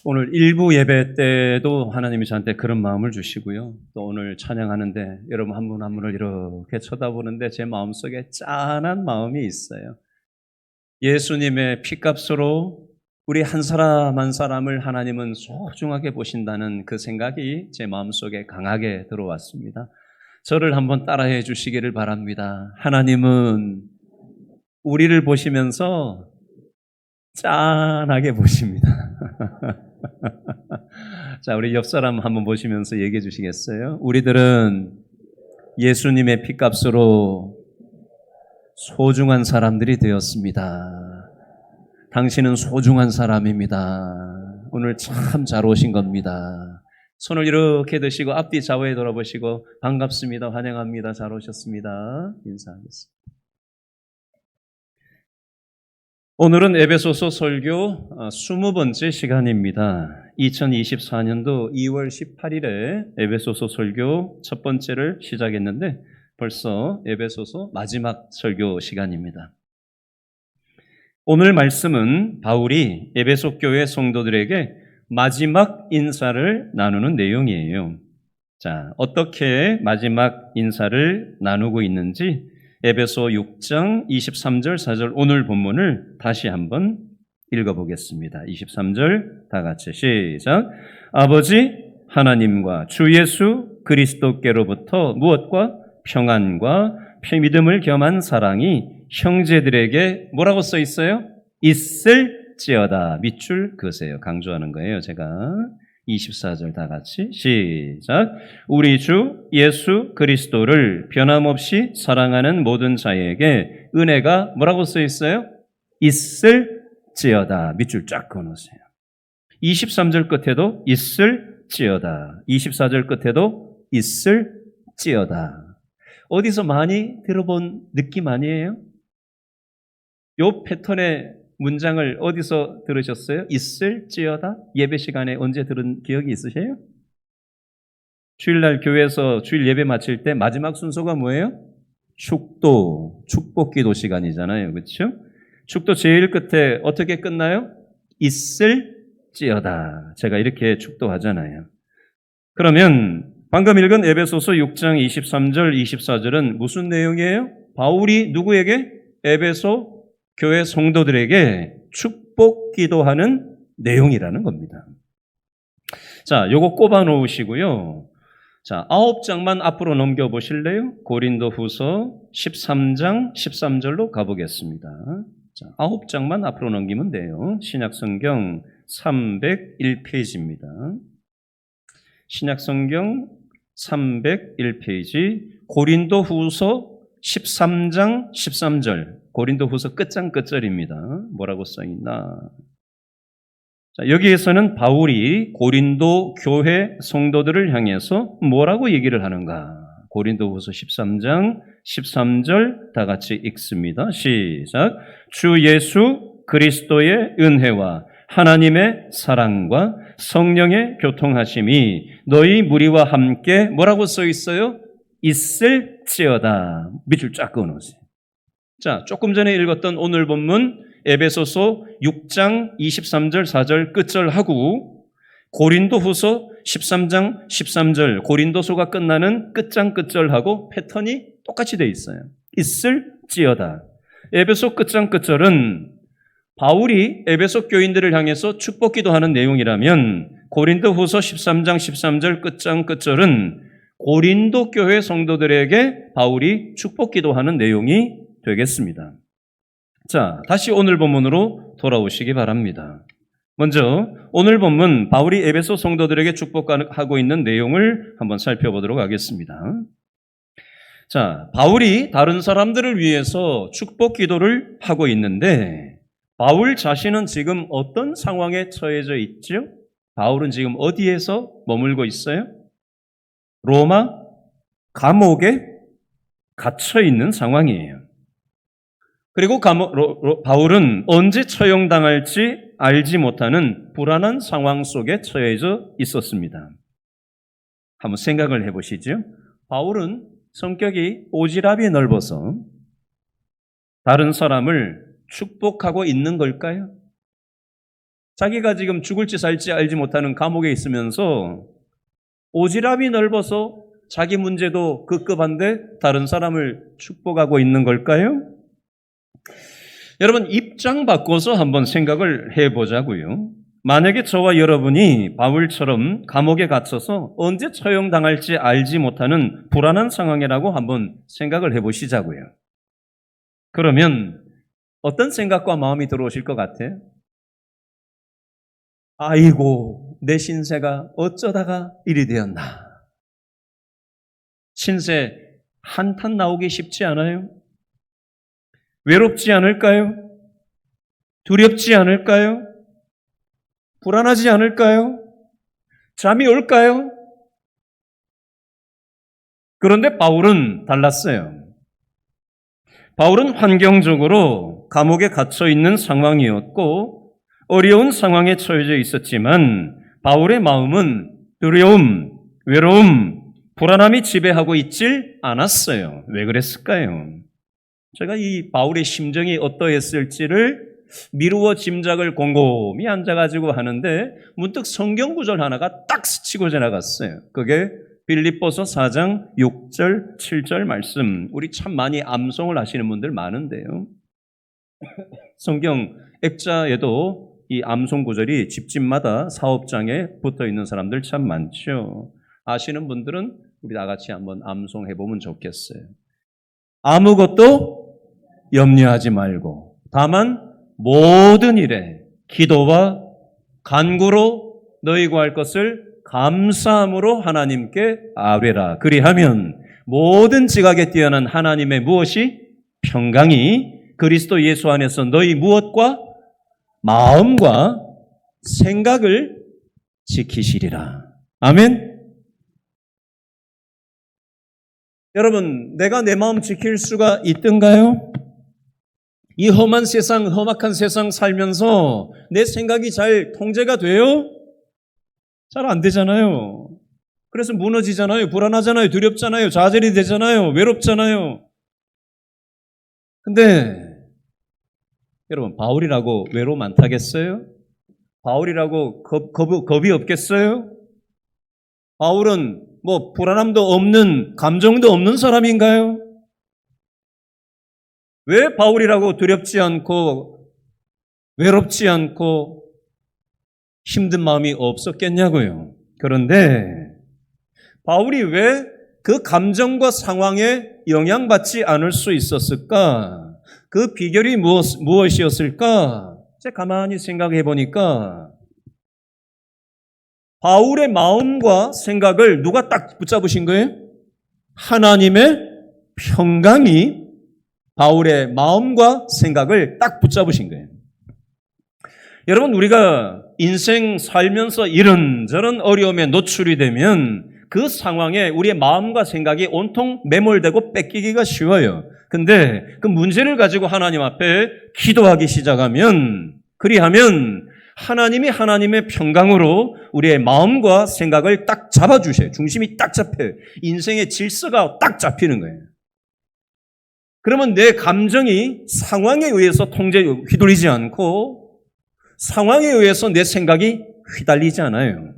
오늘 일부 예배 때도 하나님이 저한테 그런 마음을 주시고요. 또 오늘 찬양하는데 여러분 한 분 한 분을 이렇게 쳐다보는데 제 마음속에 짠한 마음이 있어요. 예수님의 피값으로 우리 한 사람 한 사람을 하나님은 소중하게 보신다는 그 생각이 제 마음속에 강하게 들어왔습니다. 저를 한번 따라해 주시기를 바랍니다. 하나님은 우리를 보시면서 짠하게 보십니다. 자, 우리 옆 사람 한번 보시면서 얘기해 주시겠어요? 우리들은 예수님의 피값으로 소중한 사람들이 되었습니다. 당신은 소중한 사람입니다. 오늘 참 잘 오신 겁니다. 손을 이렇게 드시고 앞뒤 좌우에 돌아보시고 반갑습니다. 환영합니다. 잘 오셨습니다. 인사하겠습니다. 오늘은 에베소서 설교 20번째 시간입니다. 2024년도 2월 18일에 에베소서 설교 첫 번째를 시작했는데 벌써 에베소서 마지막 설교 시간입니다. 오늘 말씀은 바울이 에베소 교회 성도들에게 마지막 인사를 나누는 내용이에요. 자, 어떻게 마지막 인사를 나누고 있는지 에베소 6장 23절 4절 오늘 본문을 다시 한번 읽어보겠습니다. 23절 다 같이 시작. 아버지 하나님과 주 예수 그리스도께로부터 무엇과 평안과 믿음을 겸한 사랑이 형제들에게 뭐라고 써 있어요? 있을지어다. 밑줄 그으세요. 강조하는 거예요. 제가 24절 다 같이 시작. 우리 주 예수 그리스도를 변함없이 사랑하는 모든 자에게 은혜가 뭐라고 써 있어요? 있을지어다. 밑줄 쫙 그어놓으세요. 23절 끝에도 있을지어다. 24절 끝에도 있을지어다. 어디서 많이 들어본 느낌 아니에요? 요 패턴의 문장을 어디서 들으셨어요? 있을지어다? 예배 시간에 언제 들은 기억이 있으세요? 주일날 교회에서 주일 예배 마칠 때 마지막 순서가 뭐예요? 축도, 축복기도 시간이잖아요. 그렇죠? 축도 제일 끝에 어떻게 끝나요? 있을지어다. 제가 이렇게 축도하잖아요. 그러면 방금 읽은 에베소서 6장 23절, 24절은 무슨 내용이에요? 바울이 누구에게? 에베소 교회 성도들에게 축복 기도하는 내용이라는 겁니다. 자, 요거 꼽아 놓으시고요. 자, 9장만 앞으로 넘겨 보실래요? 고린도 후서 13장 13절로 가보겠습니다. 자, 9장만 앞으로 넘기면 돼요. 신약성경 301페이지입니다. 신약성경 301페이지 고린도 후서 13장 13절 고린도 후서 끝장끝절입니다. 뭐라고 써있나? 자, 여기에서는 바울이 고린도 교회 성도들을 향해서 뭐라고 얘기를 하는가? 고린도 후서 13장 13절 다 같이 읽습니다. 시작. 주 예수 그리스도의 은혜와 하나님의 사랑과 성령의 교통하심이 너희 무리와 함께 뭐라고 써 있어요? 있을지어다. 밑줄 쫙 그어놓으세요. 자, 조금 전에 읽었던 오늘 본문 에베소서 6장 23절 4절 끝절하고 고린도 후서 13장 13절 고린도서가 끝나는 끝장 끝절하고 패턴이 똑같이 돼 있어요. 있을지어다. 에베소 끝장 끝절은 바울이 에베소 교인들을 향해서 축복 기도하는 내용이라면 고린도 후서 13장 13절 끝장 끝절은 고린도 교회 성도들에게 바울이 축복 기도하는 내용이 되겠습니다. 자, 다시 오늘 본문으로 돌아오시기 바랍니다. 먼저 오늘 본문 바울이 에베소 성도들에게 축복하고 있는 내용을 한번 살펴보도록 하겠습니다. 자, 바울이 다른 사람들을 위해서 축복 기도를 하고 있는데 바울 자신은 지금 어떤 상황에 처해져 있죠? 바울은 지금 어디에서 머물고 있어요? 로마 감옥에 갇혀 있는 상황이에요. 그리고 바울은 언제 처형당할지 알지 못하는 불안한 상황 속에 처해져 있었습니다. 한번 생각을 해보시죠. 바울은 성격이 오지랖이 넓어서 다른 사람을 축복하고 있는 걸까요? 자기가 지금 죽을지 살지 알지 못하는 감옥에 있으면서 오지랖이 넓어서 자기 문제도 급급한데 다른 사람을 축복하고 있는 걸까요? 여러분, 입장 바꿔서 한번 생각을 해보자고요. 만약에 저와 여러분이 바울처럼 감옥에 갇혀서 언제 처형당할지 알지 못하는 불안한 상황이라고 한번 생각을 해보시자고요. 그러면 어떤 생각과 마음이 들어오실 것 같아요? 아이고, 내 신세가 어쩌다가 이리 되었나. 신세 한탄 나오기 쉽지 않아요? 외롭지 않을까요? 두렵지 않을까요? 불안하지 않을까요? 잠이 올까요? 그런데 바울은 달랐어요. 바울은 환경적으로 감옥에 갇혀 있는 상황이었고 어려운 상황에 처해져 있었지만 바울의 마음은 두려움, 외로움, 불안함이 지배하고 있질 않았어요. 왜 그랬을까요? 제가 이 바울의 심정이 어떠했을지를 미루어 짐작을 곰곰이 앉아가지고 하는데 문득 성경 구절 하나가 딱 스치고 지나갔어요. 그게 빌립보서 4장 6절, 7절 말씀. 우리 참 많이 암송을 하시는 분들 많은데요. 성경 액자에도 이 암송 구절이 집집마다 사업장에 붙어 있는 사람들 참 많죠. 아시는 분들은 우리 다 같이 한번 암송해 보면 좋겠어요. 아무것도 염려하지 말고 다만 모든 일에 기도와 간구로 너희 구할 것을 감사함으로 하나님께 아뢰라. 그리하면 모든 지각에 뛰어난 하나님의 무엇이 평강이 그리스도 예수 안에서 너희 무엇과 마음과 생각을 지키시리라. 아멘. 여러분, 내가 내 마음 지킬 수가 있던가요? 이 험한 세상, 험악한 세상 살면서 내 생각이 잘 통제가 돼요? 잘 안 되잖아요. 그래서 무너지잖아요. 불안하잖아요. 두렵잖아요. 좌절이 되잖아요. 외롭잖아요. 근데 여러분, 바울이라고 외로움 안 타겠어요? 바울이라고 겁이 없겠어요? 바울은 뭐 불안함도 없는, 감정도 없는 사람인가요? 왜 바울이라고 두렵지 않고 외롭지 않고 힘든 마음이 없었겠냐고요. 그런데 바울이 왜 그 감정과 상황에 영향받지 않을 수 있었을까? 그 비결이 무엇이었을까? 제가 가만히 생각해 보니까 바울의 마음과 생각을 누가 딱 붙잡으신 거예요? 하나님의 평강이 바울의 마음과 생각을 딱 붙잡으신 거예요. 여러분, 우리가 인생 살면서 이런저런 어려움에 노출이 되면 그 상황에 우리의 마음과 생각이 온통 매몰되고 뺏기기가 쉬워요. 근데 그 문제를 가지고 하나님 앞에 기도하기 시작하면, 그리하면 하나님이 하나님의 평강으로 우리의 마음과 생각을 딱 잡아주셔요. 중심이 딱 잡혀요. 인생의 질서가 딱 잡히는 거예요. 그러면 내 감정이 상황에 의해서 휘둘리지 않고 상황에 의해서 내 생각이 휘달리지 않아요.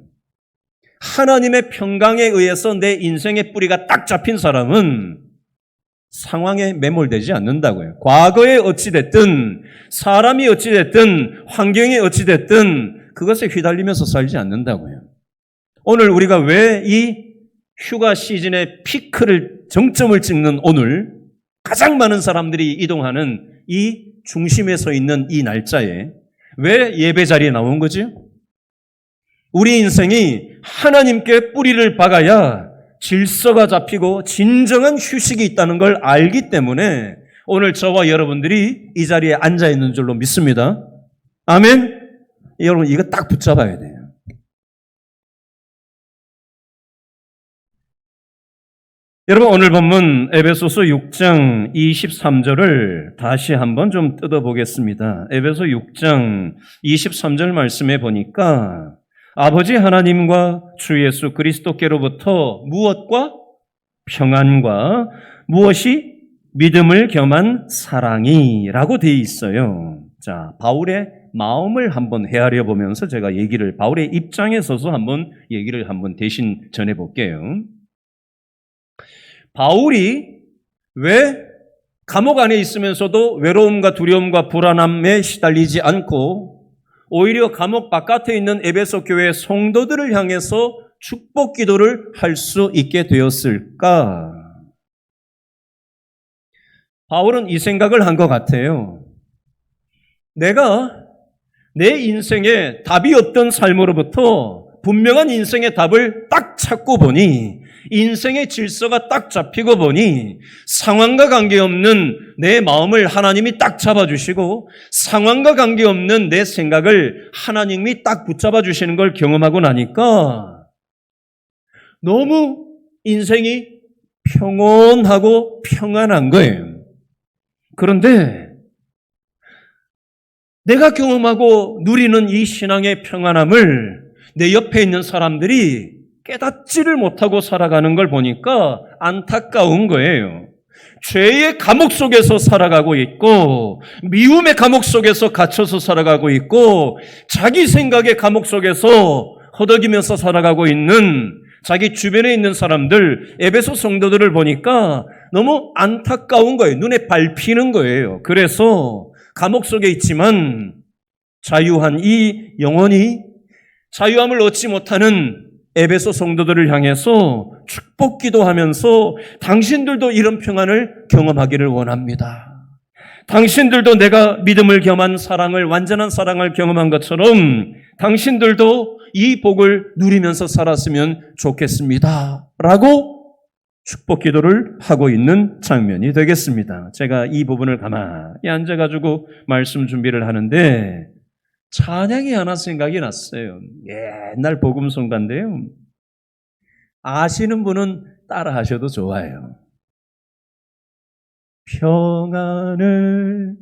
하나님의 평강에 의해서 내 인생의 뿌리가 딱 잡힌 사람은 상황에 매몰되지 않는다고요. 과거에 어찌됐든, 사람이 어찌됐든, 환경이 어찌됐든 그것에 휘달리면서 살지 않는다고요. 오늘 우리가 왜 이 휴가 시즌의 피크를, 정점을 찍는 오늘 가장 많은 사람들이 이동하는 이 중심에 서 있는 이 날짜에 왜 예배 자리에 나온 거죠? 우리 인생이 하나님께 뿌리를 박아야 질서가 잡히고 진정한 휴식이 있다는 걸 알기 때문에 오늘 저와 여러분들이 이 자리에 앉아 있는 줄로 믿습니다. 아멘? 여러분, 이거 딱 붙잡아야 돼요. 여러분, 오늘 본문 에베소서 6장 23절을 다시 한번 좀 뜯어보겠습니다. 에베소 6장 23절 말씀에 보니까 아버지 하나님과 주 예수 그리스도께로부터 무엇과 평안과 무엇이 믿음을 겸한 사랑이라고 되어 있어요. 자, 바울의 마음을 한번 헤아려 보면서 제가 바울의 입장에 서서 얘기를 한번 대신 전해 볼게요. 바울이 왜 감옥 안에 있으면서도 외로움과 두려움과 불안함에 시달리지 않고 오히려 감옥 바깥에 있는 에베소 교회 성도들을 향해서 축복 기도를 할 수 있게 되었을까? 바울은 이 생각을 한 것 같아요. 내가 내 인생에 답이 없던 삶으로부터 분명한 인생의 답을 딱 찾고 보니, 인생의 질서가 딱 잡히고 보니 상황과 관계없는 내 마음을 하나님이 딱 잡아주시고 상황과 관계없는 내 생각을 하나님이 딱 붙잡아 주시는 걸 경험하고 나니까 너무 인생이 평온하고 평안한 거예요. 그런데 내가 경험하고 누리는 이 신앙의 평안함을 내 옆에 있는 사람들이 깨닫지를 못하고 살아가는 걸 보니까 안타까운 거예요. 죄의 감옥 속에서 살아가고 있고, 미움의 감옥 속에서 갇혀서 살아가고 있고, 자기 생각의 감옥 속에서 허덕이면서 살아가고 있는 자기 주변에 있는 사람들, 에베소 성도들을 보니까 너무 안타까운 거예요. 눈에 밟히는 거예요. 그래서 감옥 속에 있지만 자유한 이 영혼이 자유함을 얻지 못하는 에베소 성도들을 향해서 축복 기도하면서 당신들도 이런 평안을 경험하기를 원합니다. 당신들도 내가 믿음을 겸한 사랑을, 완전한 사랑을 경험한 것처럼 당신들도 이 복을 누리면서 살았으면 좋겠습니다. 라고 축복 기도를 하고 있는 장면이 되겠습니다. 제가 이 부분을 가만히 앉아가지고 말씀 준비를 하는데 찬양이 하나 생각이 났어요. 옛날 복음성가인데요. 아시는 분은 따라 하셔도 좋아요. 평안을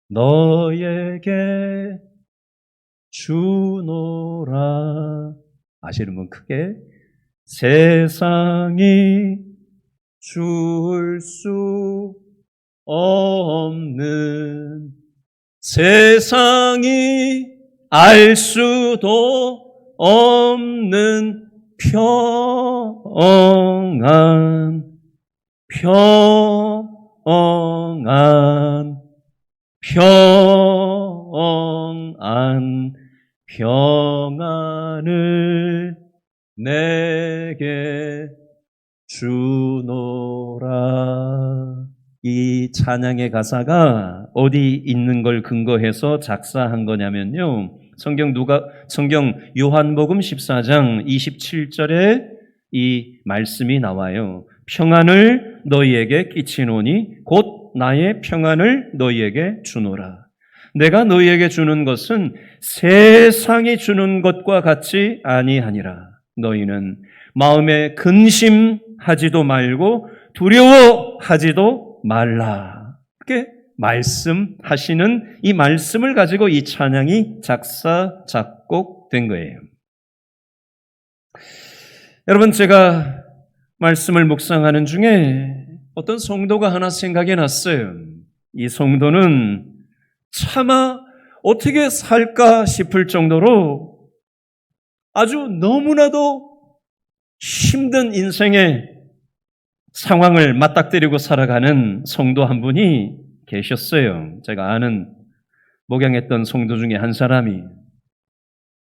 너에게 주노라. 아시는 분 크게. 세상이 줄 수 없는, 세상이 알 수도 없는 평안, 평안, 평안, 평안을 내게 주노라. 이 찬양의 가사가 어디 있는 걸 근거해서 작사한 거냐면요. 성경 요한복음 14장 27절에 이 말씀이 나와요. 평안을 너희에게 끼치노니 곧 나의 평안을 너희에게 주노라. 내가 너희에게 주는 것은 세상이 주는 것과 같이 아니하니라. 너희는 마음에 근심하지도 말고 두려워하지도 말라. 이렇게 말씀하시는 이 말씀을 가지고 이 찬양이 작곡된 거예요. 여러분, 제가 말씀을 묵상하는 중에 어떤 성도가 하나 생각이 났어요. 이 성도는 차마 어떻게 살까 싶을 정도로 아주 너무나도 힘든 인생의 상황을 맞닥뜨리고 살아가는 성도 한 분이 계셨어요. 제가 아는 목양했던 성도 중에 한 사람이.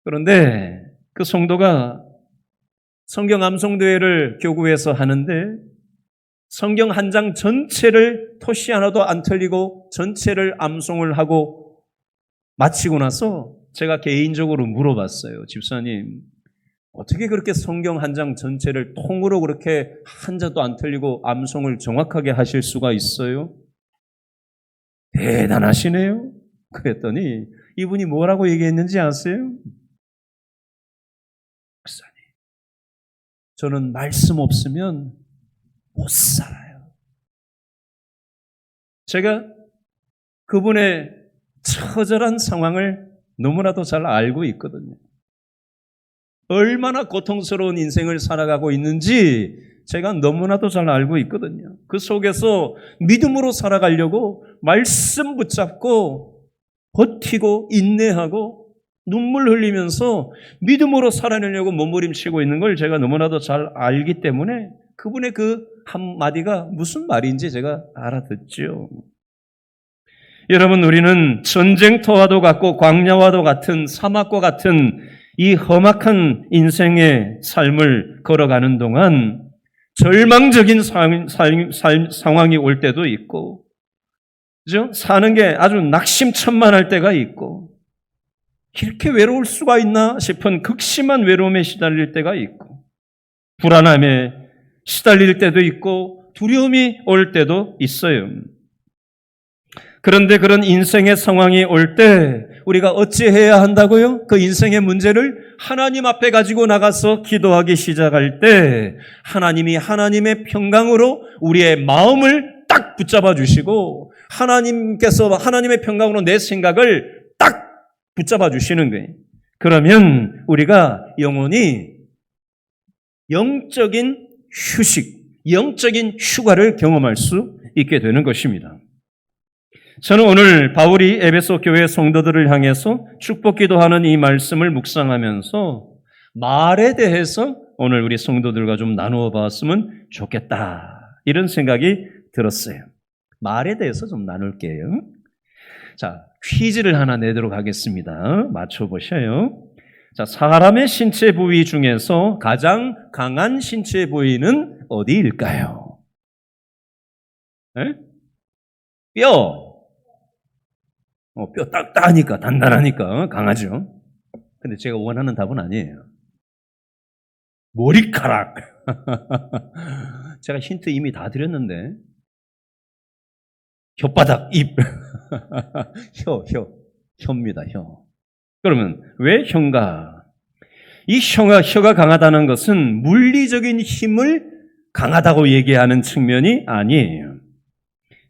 그런데 그 성도가 성경 암송대회를 교구에서 하는데 성경 한 장 전체를 토시 하나도 안 틀리고 전체를 암송을 하고 마치고 나서 제가 개인적으로 물어봤어요. 집사님, 어떻게 그렇게 성경 한 장 전체를 통으로 그렇게 한자도 안 틀리고 암송을 정확하게 하실 수가 있어요? 대단하시네요. 그랬더니 이분이 뭐라고 얘기했는지 아세요? 목사님, 저는 말씀 없으면 못 살아요. 제가 그분의 처절한 상황을 너무나도 잘 알고 있거든요. 얼마나 고통스러운 인생을 살아가고 있는지 제가 너무나도 잘 알고 있거든요. 그 속에서 믿음으로 살아가려고 말씀 붙잡고 버티고 인내하고 눈물 흘리면서 믿음으로 살아내려고 몸부림치고 있는 걸 제가 너무나도 잘 알기 때문에 그분의 그 한마디가 무슨 말인지 제가 알아듣죠. 여러분, 우리는 전쟁터와도 같고 광야와도 같은 사막과 같은 이 험악한 인생의 삶을 걸어가는 동안 절망적인 상황이 올 때도 있고, 그죠? 사는 게 아주 낙심천만할 때가 있고, 이렇게 외로울 수가 있나 싶은 극심한 외로움에 시달릴 때가 있고, 불안함에 시달릴 때도 있고, 두려움이 올 때도 있어요. 그런데 그런 인생의 상황이 올 때 우리가 어찌해야 한다고요? 그 인생의 문제를 하나님 앞에 가지고 나가서 기도하기 시작할 때 하나님이 하나님의 평강으로 우리의 마음을 딱 붙잡아 주시고 하나님께서 하나님의 평강으로 내 생각을 딱 붙잡아 주시는 거예요. 그러면 우리가 영원히 영적인 휴식, 영적인 휴가를 경험할 수 있게 되는 것입니다. 저는 오늘 바울이 에베소 교회 성도들을 향해서 축복 기도하는 이 말씀을 묵상하면서 말에 대해서 오늘 우리 성도들과 좀 나누어 봤으면 좋겠다, 이런 생각이 들었어요. 말에 대해서 좀 나눌게요. 자, 퀴즈를 하나 내도록 하겠습니다. 맞춰보셔요. 자, 사람의 신체 부위 중에서 가장 강한 신체 부위는 어디일까요? 네? 뼈. 뼈 딱딱하니까, 단단하니까 강하죠. 근데 제가 원하는 답은 아니에요. 머리카락. 제가 힌트 이미 다 드렸는데. 혓바닥, 입. 혀입니다, 혀. 그러면 왜 혀인가? 이 혀가 강하다는 것은 물리적인 힘을 강하다고 얘기하는 측면이 아니에요.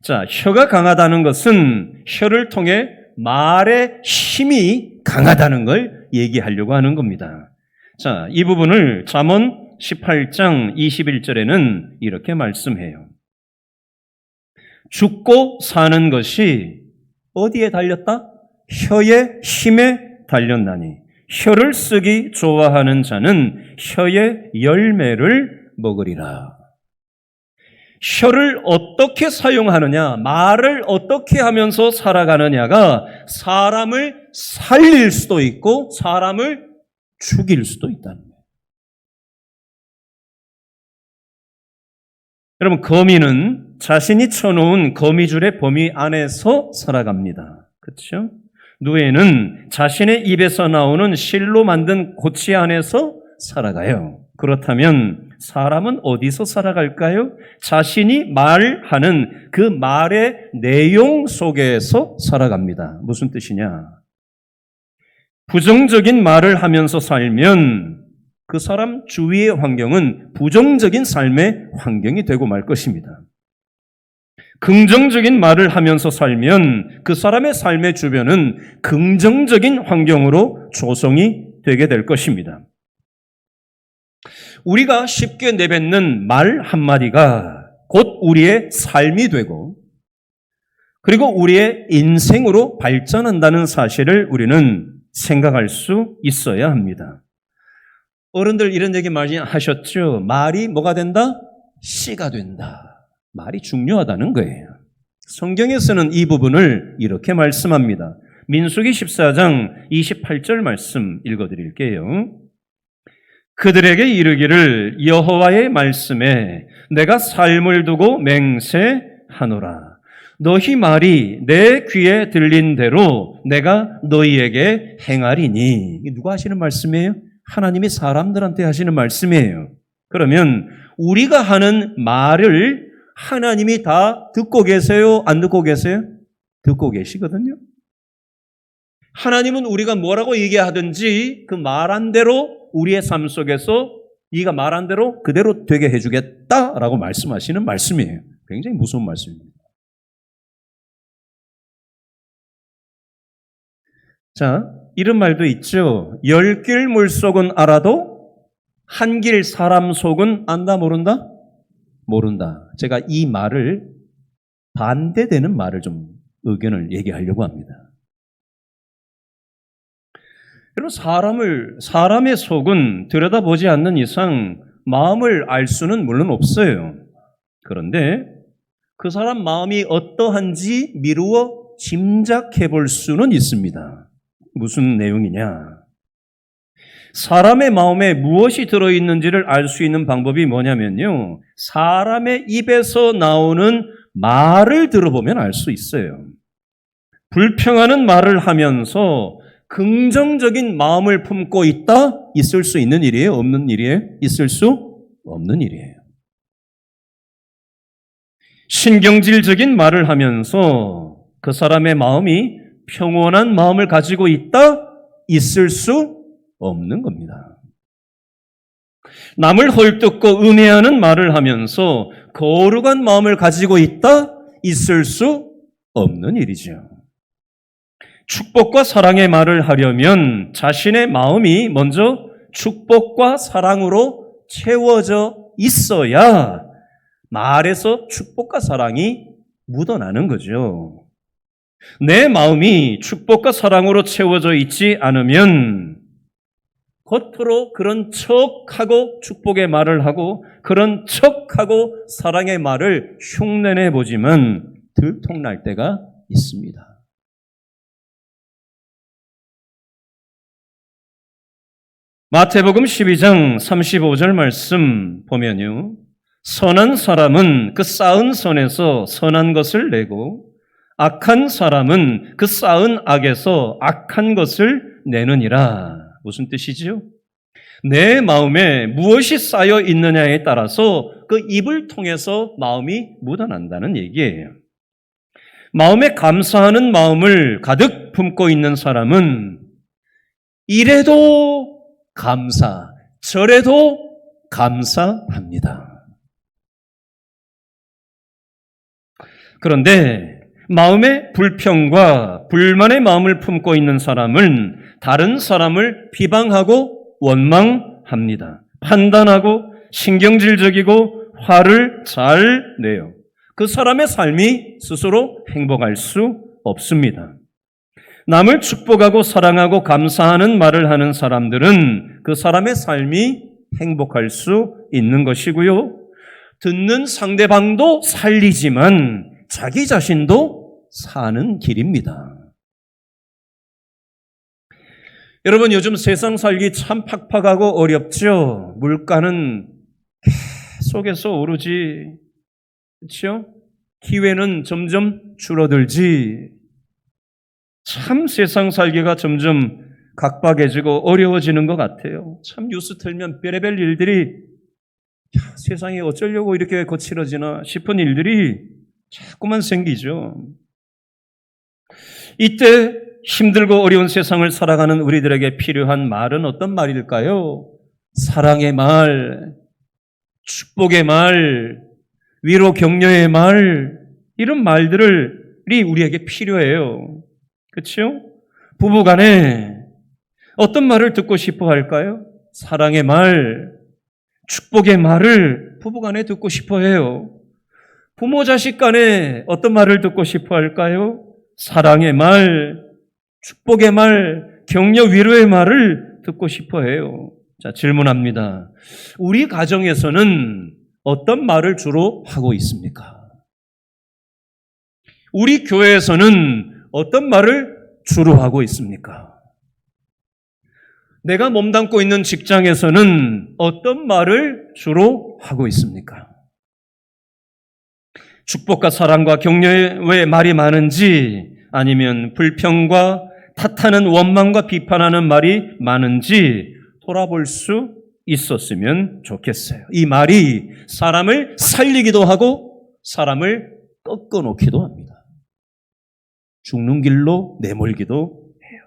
자, 혀가 강하다는 것은 혀를 통해 말의 힘이 강하다는 걸 얘기하려고 하는 겁니다. 자, 이 부분을 잠언 18장 21절에는 이렇게 말씀해요. 죽고 사는 것이 어디에 달렸다? 혀의 힘에 달렸나니 혀를 쓰기 좋아하는 자는 혀의 열매를 먹으리라. 혀를 어떻게 사용하느냐, 말을 어떻게 하면서 살아가느냐가 사람을 살릴 수도 있고 사람을 죽일 수도 있다는 거예요. 여러분, 거미는 자신이 쳐놓은 거미줄의 범위 안에서 살아갑니다. 그렇죠? 누에는 자신의 입에서 나오는 실로 만든 고치 안에서 살아가요. 그렇다면 사람은 어디서 살아갈까요? 자신이 말하는 그 말의 내용 속에서 살아갑니다. 무슨 뜻이냐? 부정적인 말을 하면서 살면 그 사람 주위의 환경은 부정적인 삶의 환경이 되고 말 것입니다. 긍정적인 말을 하면서 살면 그 사람의 삶의 주변은 긍정적인 환경으로 조성이 되게 될 것입니다. 우리가 쉽게 내뱉는 말 한마디가 곧 우리의 삶이 되고 그리고 우리의 인생으로 발전한다는 사실을 우리는 생각할 수 있어야 합니다. 어른들 이런 얘기 많이 하셨죠. 말이 뭐가 된다? 씨가 된다. 말이 중요하다는 거예요. 성경에서는 이 부분을 이렇게 말씀합니다. 민수기 14장 28절 말씀 읽어드릴게요. 그들에게 이르기를 여호와의 말씀에 내가 삶을 두고 맹세하노라. 너희 말이 내 귀에 들린 대로 내가 너희에게 행하리니. 이게 누가 하시는 말씀이에요? 하나님이 사람들한테 하시는 말씀이에요. 그러면 우리가 하는 말을 하나님이 다 듣고 계세요? 안 듣고 계세요? 듣고 계시거든요. 하나님은 우리가 뭐라고 얘기하든지 그 말한 대로 우리의 삶 속에서 네가 말한 대로 그대로 되게 해주겠다라고 말씀하시는 말씀이에요. 굉장히 무서운 말씀입니다. 자, 이런 말도 있죠. 10길 물속은 알아도 한 길 사람 속은 안다 모른다? 모른다. 제가 이 말을 반대되는 말을 좀 의견을 얘기하려고 합니다. 여러분, 사람의 속은 들여다보지 않는 이상 마음을 알 수는 물론 없어요. 그런데 그 사람 마음이 어떠한지 미루어 짐작해 볼 수는 있습니다. 무슨 내용이냐? 사람의 마음에 무엇이 들어있는지를 알 수 있는 방법이 뭐냐면요. 사람의 입에서 나오는 말을 들어보면 알 수 있어요. 불평하는 말을 하면서 긍정적인 마음을 품고 있을 수 있는 일이에요? 없는 일이에요? 있을 수 없는 일이에요. 신경질적인 말을 하면서 그 사람의 마음이 평온한 마음을 가지고 있을 수 없는 겁니다. 남을 헐뜯고 음해하는 말을 하면서 거룩한 마음을 가지고 있을 수 없는 일이죠. 축복과 사랑의 말을 하려면 자신의 마음이 먼저 축복과 사랑으로 채워져 있어야 말에서 축복과 사랑이 묻어나는 거죠. 내 마음이 축복과 사랑으로 채워져 있지 않으면 겉으로 그런 척하고 축복의 말을 하고 그런 척하고 사랑의 말을 흉내내 보지만 들통날 때가 있습니다. 마태복음 12장 35절 말씀 보면요. 선한 사람은 그 쌓은 선에서 선한 것을 내고 악한 사람은 그 쌓은 악에서 악한 것을 내느니라. 무슨 뜻이지요? 내 마음에 무엇이 쌓여 있느냐에 따라서 그 입을 통해서 마음이 묻어난다는 얘기예요. 마음에 감사하는 마음을 가득 품고 있는 사람은 이래도 감사, 저래도 감사합니다. 그런데 마음에 불평과 불만의 마음을 품고 있는 사람은 다른 사람을 비방하고 원망합니다. 판단하고 신경질적이고 화를 잘 내요. 그 사람의 삶이 스스로 행복할 수 없습니다. 남을 축복하고 사랑하고 감사하는 말을 하는 사람들은 그 사람의 삶이 행복할 수 있는 것이고요. 듣는 상대방도 살리지만 자기 자신도 사는 길입니다. 여러분, 요즘 세상 살기 참 팍팍하고 어렵죠? 물가는 계속해서 오르지, 그렇죠? 기회는 점점 줄어들지. 참 세상 살기가 점점 각박해지고 어려워지는 것 같아요. 참 뉴스 틀면 별의별 일들이 세상에 어쩌려고 이렇게 거칠어지나 싶은 일들이 자꾸만 생기죠. 이때 힘들고 어려운 세상을 살아가는 우리들에게 필요한 말은 어떤 말일까요? 사랑의 말, 축복의 말, 위로 격려의 말, 이런 말들이 우리에게 필요해요. 그렇죠? 부부간에 어떤 말을 듣고 싶어 할까요? 사랑의 말, 축복의 말을 부부간에 듣고 싶어 해요. 부모 자식 간에 어떤 말을 듣고 싶어 할까요? 사랑의 말, 축복의 말, 격려 위로의 말을 듣고 싶어 해요. 자, 질문합니다. 우리 가정에서는 어떤 말을 주로 하고 있습니까? 우리 교회에서는 어떤 말을 주로 하고 있습니까? 내가 몸담고 있는 직장에서는 어떤 말을 주로 하고 있습니까? 축복과 사랑과 격려의 말이 많은지 아니면 불평과 탓하는 원망과 비판하는 말이 많은지 돌아볼 수 있었으면 좋겠어요. 이 말이 사람을 살리기도 하고 사람을 꺾어놓기도 합니다. 죽는 길로 내몰기도 해요.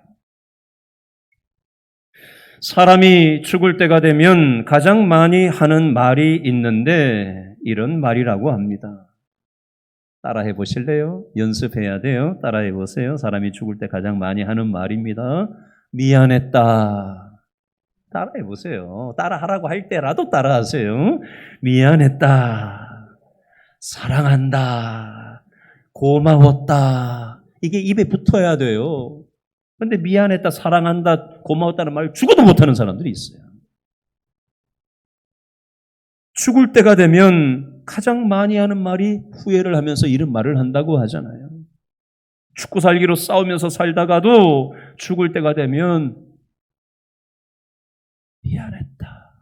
사람이 죽을 때가 되면 가장 많이 하는 말이 있는데 이런 말이라고 합니다. 따라해 보실래요? 연습해야 돼요. 따라해 보세요. 사람이 죽을 때 가장 많이 하는 말입니다. 미안했다. 따라해 보세요. 따라하라고 할 때라도 따라하세요. 미안했다. 사랑한다. 고마웠다. 이게 입에 붙어야 돼요. 그런데 미안했다, 사랑한다, 고마웠다는 말 죽어도 못하는 사람들이 있어요. 죽을 때가 되면 가장 많이 하는 말이 후회를 하면서 이런 말을 한다고 하잖아요. 죽고 살기로 싸우면서 살다가도 죽을 때가 되면 미안했다,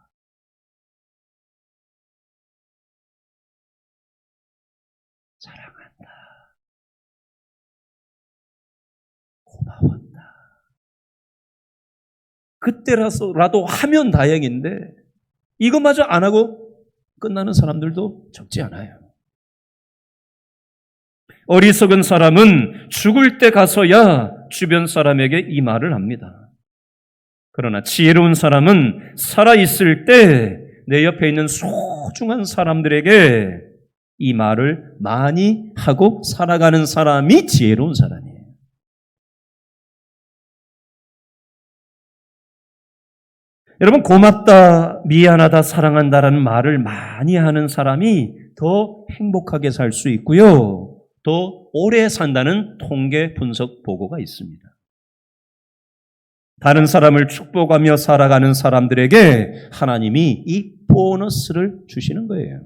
사랑한다, 고마웠다. 그때라도 하면 다행인데 이것마저 안 하고 끝나는 사람들도 적지 않아요. 어리석은 사람은 죽을 때 가서야 주변 사람에게 이 말을 합니다. 그러나 지혜로운 사람은 살아있을 때 내 옆에 있는 소중한 사람들에게 이 말을 많이 하고 살아가는 사람이 지혜로운 사람이에요. 여러분, 고맙다, 미안하다, 사랑한다라는 말을 많이 하는 사람이 더 행복하게 살 수 있고요. 더 오래 산다는 통계 분석 보고가 있습니다. 다른 사람을 축복하며 살아가는 사람들에게 하나님이 이 보너스를 주시는 거예요.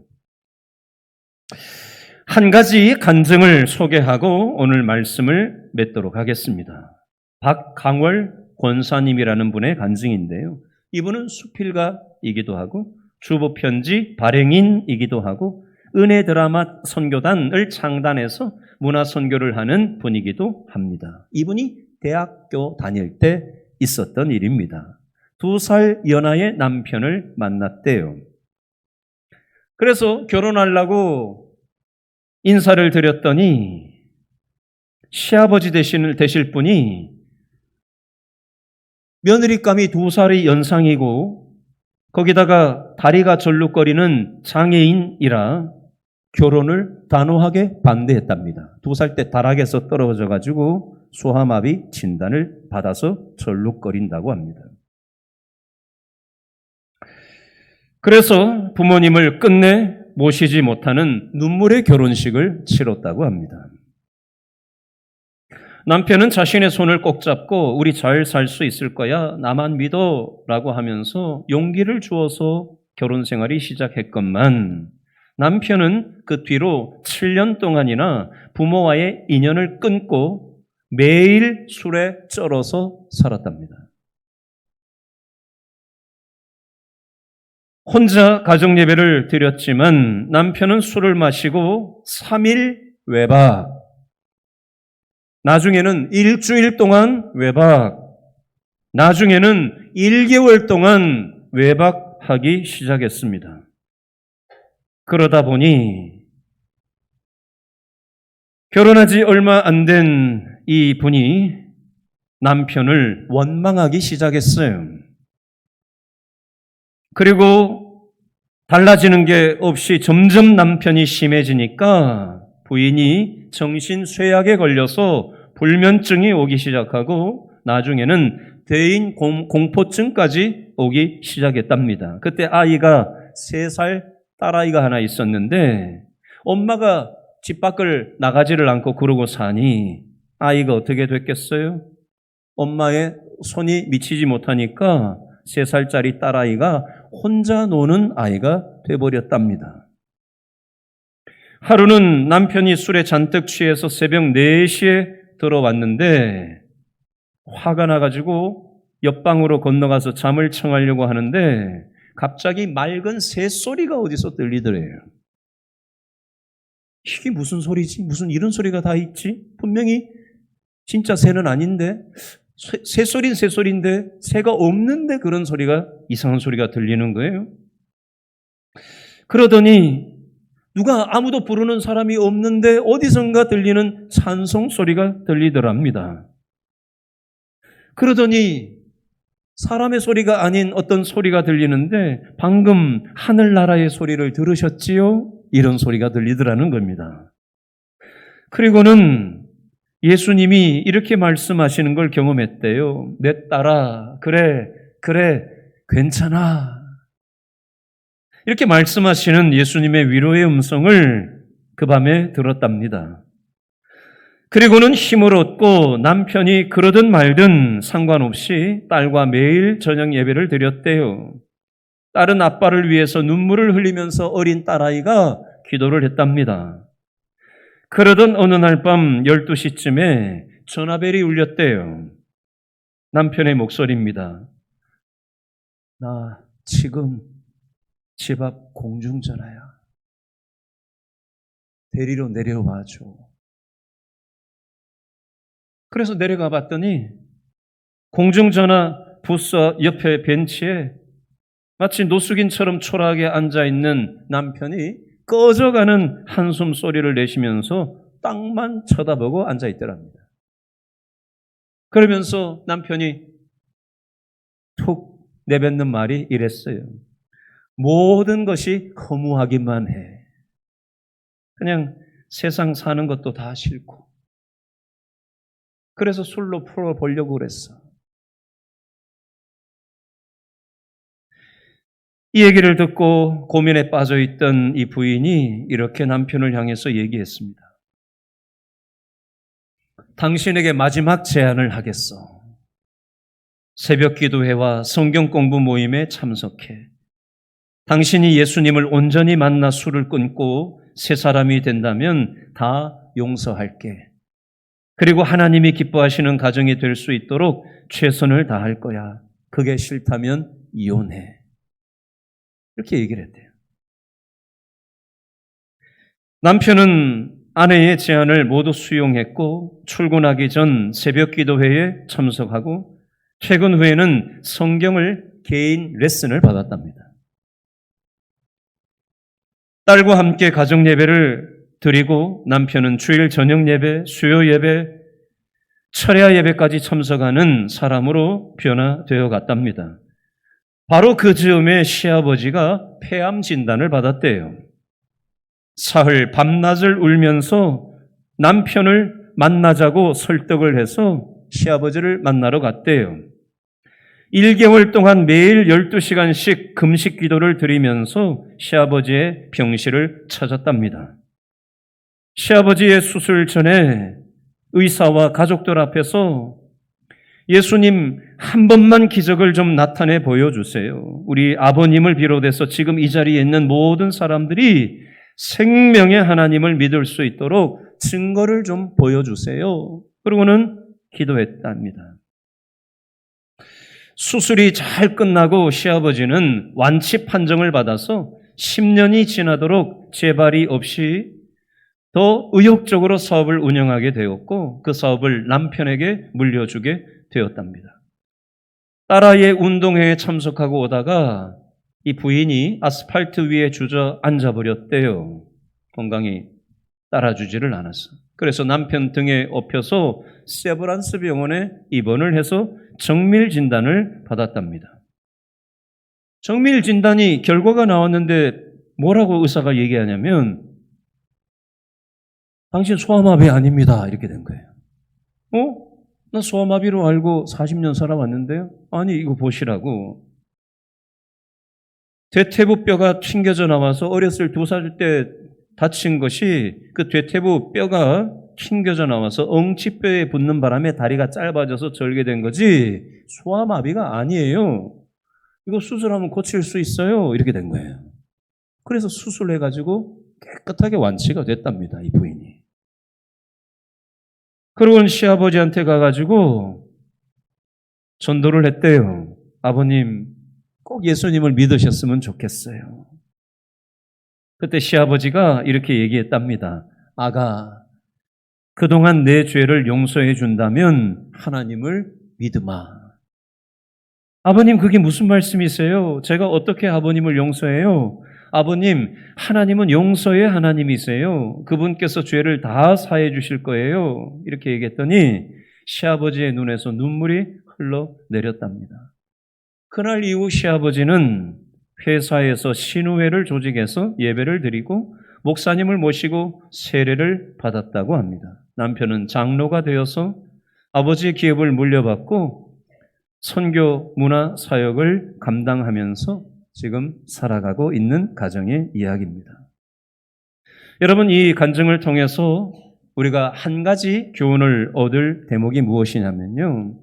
한 가지 간증을 소개하고 오늘 말씀을 맺도록 하겠습니다. 박강월 권사님이라는 분의 간증인데요. 이분은 수필가이기도 하고 주보편지 발행인이기도 하고 은혜 드라마 선교단을 창단해서 문화 선교를 하는 분이기도 합니다. 이분이 대학교 다닐 때 있었던 일입니다. 2살 연하의 남편을 만났대요. 그래서 결혼하려고 인사를 드렸더니 시아버지 되실 분이 며느리감이 2살이 연상이고 거기다가 다리가 절룩거리는 장애인이라 결혼을 단호하게 반대했답니다. 2살 때 다락에서 떨어져가지고 소아마비 진단을 받아서 절룩거린다고 합니다. 그래서 부모님을 끝내 모시지 못하는 눈물의 결혼식을 치렀다고 합니다. 남편은 자신의 손을 꼭 잡고 우리 잘 살 수 있을 거야, 나만 믿어 라고 하면서 용기를 주어서 결혼 생활이 시작했건만 남편은 그 뒤로 7년 동안이나 부모와의 인연을 끊고 매일 술에 쩔어서 살았답니다. 혼자 가정예배를 드렸지만 남편은 술을 마시고 3일 외박, 나중에는 일주일 동안 외박, 나중에는 1개월 동안 외박하기 시작했습니다. 그러다 보니 결혼하지 얼마 안 된 이 분이 남편을 원망하기 시작했어요. 그리고 달라지는 게 없이 점점 남편이 심해지니까 부인이 정신쇠약에 걸려서 불면증이 오기 시작하고 나중에는 대인 공포증까지 오기 시작했답니다. 그때 아이가 3살 딸아이가 하나 있었는데 엄마가 집 밖을 나가지를 않고 그러고 사니 아이가 어떻게 됐겠어요? 엄마의 손이 미치지 못하니까 3살짜리 딸아이가 혼자 노는 아이가 돼버렸답니다. 하루는 남편이 술에 잔뜩 취해서 새벽 4시에 들어왔는데 화가 나가지고 옆방으로 건너가서 잠을 청하려고 하는데 갑자기 맑은 새소리가 어디서 들리더래요. 이게 무슨 소리지? 무슨 이런 소리가 다 있지? 분명히 진짜 새는 아닌데 새소리는 새소리인데 새가 없는데 그런 소리가, 이상한 소리가 들리는 거예요. 그러더니 누가 아무도 부르는 사람이 없는데 어디선가 들리는 찬송 소리가 들리더랍니다. 그러더니 사람의 소리가 아닌 어떤 소리가 들리는데 방금 하늘나라의 소리를 들으셨지요? 이런 소리가 들리더라는 겁니다. 그리고는 예수님이 이렇게 말씀하시는 걸 경험했대요. 내 딸아, 그래, 괜찮아. 이렇게 말씀하시는 예수님의 위로의 음성을 그 밤에 들었답니다. 그리고는 힘을 얻고 남편이 그러든 말든 상관없이 딸과 매일 저녁 예배를 드렸대요. 딸은 아빠를 위해서 눈물을 흘리면서 어린 딸아이가 기도를 했답니다. 그러던 어느 날 밤 12시쯤에 전화벨이 울렸대요. 남편의 목소리입니다. 나 지금 집 앞 공중전화야. 데리러 내려와줘. 그래서 내려가 봤더니 공중전화 부스 옆에 벤치에 마치 노숙인처럼 초라하게 앉아있는 남편이 꺼져가는 한숨 소리를 내쉬면서 땅만 쳐다보고 앉아있더랍니다. 그러면서 남편이 툭 내뱉는 말이 이랬어요. 모든 것이 허무하기만 해. 그냥 세상 사는 것도 다 싫고. 그래서 술로 풀어보려고 그랬어. 이 얘기를 듣고 고민에 빠져있던 이 부인이 이렇게 남편을 향해서 얘기했습니다. 당신에게 마지막 제안을 하겠어. 새벽 기도회와 성경 공부 모임에 참석해. 당신이 예수님을 온전히 만나 술을 끊고 새 사람이 된다면 다 용서할게. 그리고 하나님이 기뻐하시는 가정이 될 수 있도록 최선을 다할 거야. 그게 싫다면 이혼해. 이렇게 얘기를 했대요. 남편은 아내의 제안을 모두 수용했고 출근하기 전 새벽 기도회에 참석하고 퇴근 후에는 성경을 개인 레슨을 받았답니다. 딸과 함께 가정 예배를 드리고 남편은 주일 저녁 예배, 수요 예배, 철야 예배까지 참석하는 사람으로 변화되어 갔답니다. 바로 그 즈음에 시아버지가 폐암 진단을 받았대요. 사흘 밤낮을 울면서 남편을 만나자고 설득을 해서 시아버지를 만나러 갔대요. 1개월 동안 매일 12시간씩 금식 기도를 드리면서 시아버지의 병실을 찾았답니다. 시아버지의 수술 전에 의사와 가족들 앞에서 예수님 한 번만 기적을 좀 나타내 보여주세요. 우리 아버님을 비롯해서 지금 이 자리에 있는 모든 사람들이 생명의 하나님을 믿을 수 있도록 증거를 좀 보여주세요. 그러고는 기도했답니다. 수술이 잘 끝나고 시아버지는 완치 판정을 받아서 10년이 지나도록 재발이 없이 더 의욕적으로 사업을 운영하게 되었고 그 사업을 남편에게 물려주게 되었답니다. 딸아이의 운동회에 참석하고 오다가 이 부인이 아스팔트 위에 주저앉아 버렸대요. 건강이 따라주지를 않았어. 그래서 남편 등에 업혀서 세브란스 병원에 입원을 해서 정밀 진단을 받았답니다. 정밀 진단이 결과가 나왔는데 뭐라고 의사가 얘기하냐면 당신 소아마비 아닙니다. 이렇게 된 거예요. 나 소아마비로 알고 40년 살아왔는데요. 아니 이거 보시라고. 대퇴부 뼈가 튕겨져 나와서 어렸을 2살 때 다친 것이 그 대퇴부 뼈가 튕겨져 나와서 엉치뼈에 붙는 바람에 다리가 짧아져서 절개된 거지 소아마비가 아니에요. 이거 수술하면 고칠 수 있어요. 이렇게 된 거예요. 그래서 수술해가지고 깨끗하게 완치가 됐답니다. 이 부인이. 그러고는 시아버지한테 가가지고 전도를 했대요. 아버님 꼭 예수님을 믿으셨으면 좋겠어요. 그때 시아버지가 이렇게 얘기했답니다. 아가, 그동안 내 죄를 용서해 준다면 하나님을 믿으마. 아버님 그게 무슨 말씀이세요? 제가 어떻게 아버님을 용서해요? 아버님, 하나님은 용서의 하나님이세요. 그분께서 죄를 다 사해 주실 거예요. 이렇게 얘기했더니 시아버지의 눈에서 눈물이 흘러내렸답니다. 그날 이후 시아버지는 회사에서 신우회를 조직해서 예배를 드리고 목사님을 모시고 세례를 받았다고 합니다. 남편은 장로가 되어서 아버지의 기업을 물려받고 선교 문화 사역을 감당하면서 지금 살아가고 있는 가정의 이야기입니다. 여러분, 이 간증을 통해서 우리가 한 가지 교훈을 얻을 대목이 무엇이냐면요.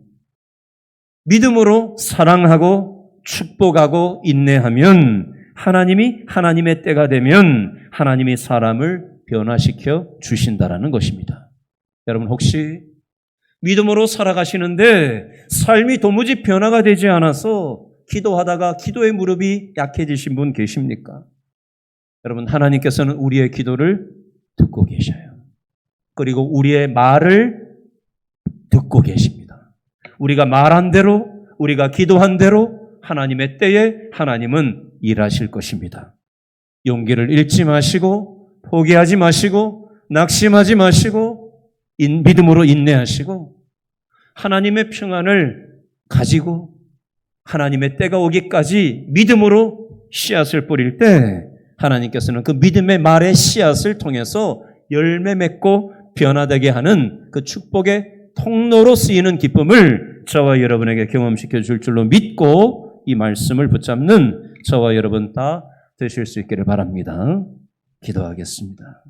믿음으로 사랑하고 축복하고 인내하면 하나님이 하나님의 때가 되면 하나님이 사람을 변화시켜 주신다라는 것입니다. 여러분 혹시 믿음으로 살아가시는데 삶이 도무지 변화가 되지 않아서 기도하다가 기도의 무릎이 약해지신 분 계십니까? 여러분 하나님께서는 우리의 기도를 듣고 계셔요. 그리고 우리의 말을 듣고 계십니다. 우리가 말한 대로 우리가 기도한 대로 하나님의 때에 하나님은 일하실 것입니다. 용기를 잃지 마시고 포기하지 마시고 낙심하지 마시고 믿음으로 인내하시고 하나님의 평안을 가지고 하나님의 때가 오기까지 믿음으로 씨앗을 뿌릴 때 하나님께서는 그 믿음의 말의 씨앗을 통해서 열매 맺고 변화되게 하는 그 축복의 통로로 쓰이는 기쁨을 저와 여러분에게 경험시켜 줄 줄로 믿고 이 말씀을 붙잡는 저와 여러분 다 되실 수 있기를 바랍니다. 기도하겠습니다.